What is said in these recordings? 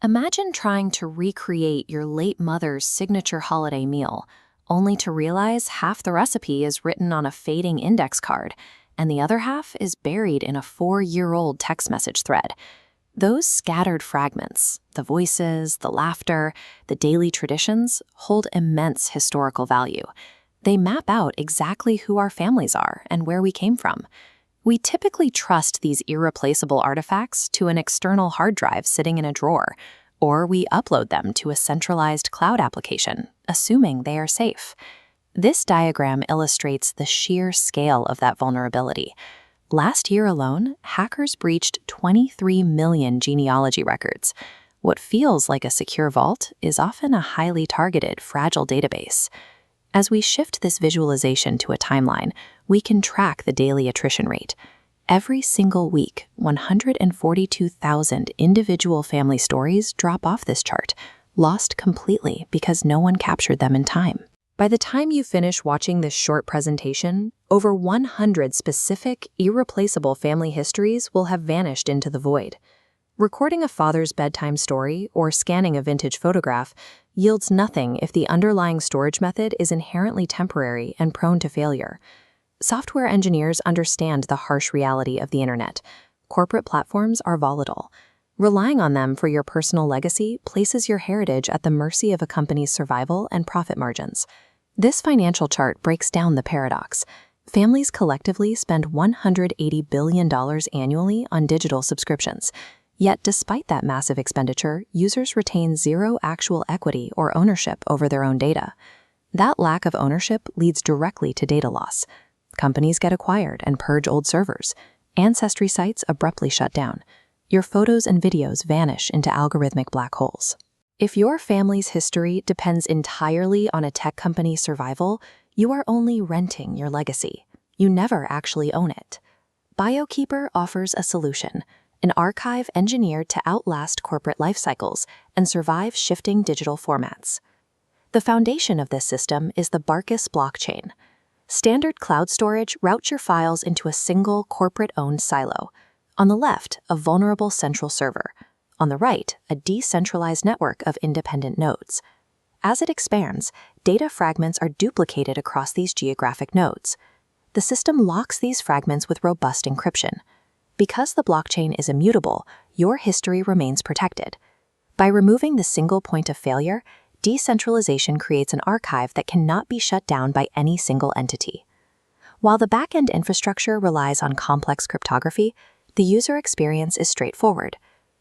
Imagine trying to recreate your late mother's signature holiday meal, only to realize half the recipe is written on a fading index card, and the other half is buried in a 4-year-old text message thread. Those scattered fragments, the voices, the laughter, the daily traditions, hold immense historical value. They map out exactly who our families are and where we came from. We typically trust these irreplaceable artifacts to an external hard drive sitting in a drawer, or we upload them to a centralized cloud application, assuming they are safe. This diagram illustrates the sheer scale of that vulnerability. Last year alone, hackers breached 23 million genealogy records. What feels like a secure vault is often a highly targeted, fragile database. As we shift this visualization to a timeline, we can track the daily attrition rate. Every single week, 142,000 individual family stories drop off this chart, lost completely because no one captured them in time. By the time you finish watching this short presentation, over 100 specific, irreplaceable family histories will have vanished into the void. Recording a father's bedtime story or scanning a vintage photograph yields nothing if the underlying storage method is inherently temporary and prone to failure. Software engineers understand the harsh reality of the internet. Corporate platforms are volatile. Relying on them for your personal legacy places your heritage at the mercy of a company's survival and profit margins. This financial chart breaks down the paradox. Families collectively spend $180 billion annually on digital subscriptions. Yet, despite that massive expenditure, users retain zero actual equity or ownership over their own data. That lack of ownership leads directly to data loss. Companies get acquired and purge old servers. Ancestry sites abruptly shut down. Your photos and videos vanish into algorithmic black holes. If your family's history depends entirely on a tech company's survival, you are only renting your legacy. You never actually own it. BioKeyPer offers a solution. An archive engineered to outlast corporate life cycles and survive shifting digital formats. The foundation of this system is the Barkus blockchain. Standard cloud storage routes your files into a single corporate-owned silo. On the left, a vulnerable central server. On the right, a decentralized network of independent nodes. As it expands, data fragments are duplicated across these geographic nodes. The system locks these fragments with robust encryption. Because the blockchain is immutable, your history remains protected. By removing the single point of failure, decentralization creates an archive that cannot be shut down by any single entity. While the back-end infrastructure relies on complex cryptography, the user experience is straightforward.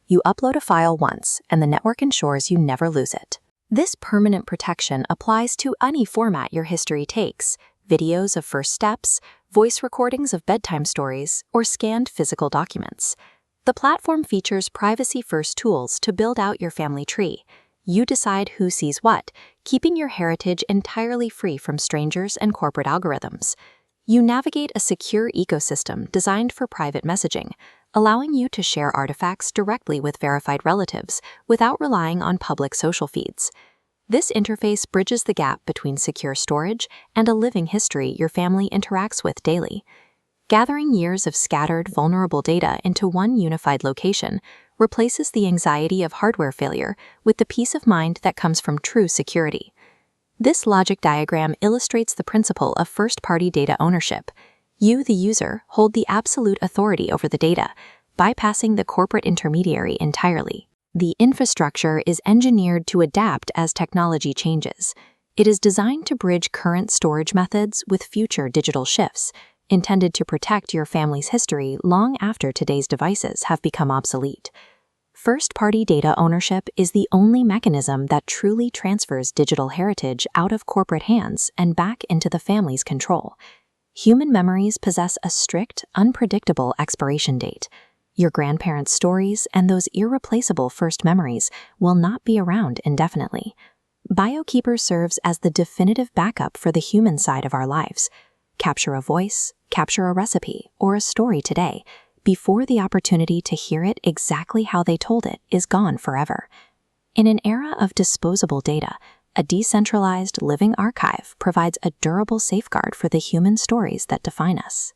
You upload a file once, and the network ensures you never lose it. This permanent protection applies to any format your history takes: videos of first steps, voice recordings of bedtime stories, or scanned physical documents. The platform features privacy-first tools to build out your family tree. You decide who sees what, keeping your heritage entirely free from strangers and corporate algorithms. You navigate a secure ecosystem designed for private messaging, allowing you to share artifacts directly with verified relatives without relying on public social feeds. This interface bridges the gap between secure storage and a living history your family interacts with daily. Gathering years of scattered, vulnerable data into one unified location replaces the anxiety of hardware failure with the peace of mind that comes from true security. This logic diagram illustrates the principle of first-party data ownership. You, the user, hold the absolute authority over the data, bypassing the corporate intermediary entirely. The infrastructure is engineered to adapt as technology changes. It is designed to bridge current storage methods with future digital shifts, intended to protect your family's history long after today's devices have become obsolete. First-party data ownership is the only mechanism that truly transfers digital heritage out of corporate hands and back into the family's control. Human memories possess a strict, unpredictable expiration date. Your grandparents' stories and those irreplaceable first memories will not be around indefinitely. BioKeeper serves as the definitive backup for the human side of our lives. Capture a voice, capture a recipe, or a story today, before the opportunity to hear it exactly how they told it is gone forever. In an era of disposable data, a decentralized living archive provides a durable safeguard for the human stories that define us.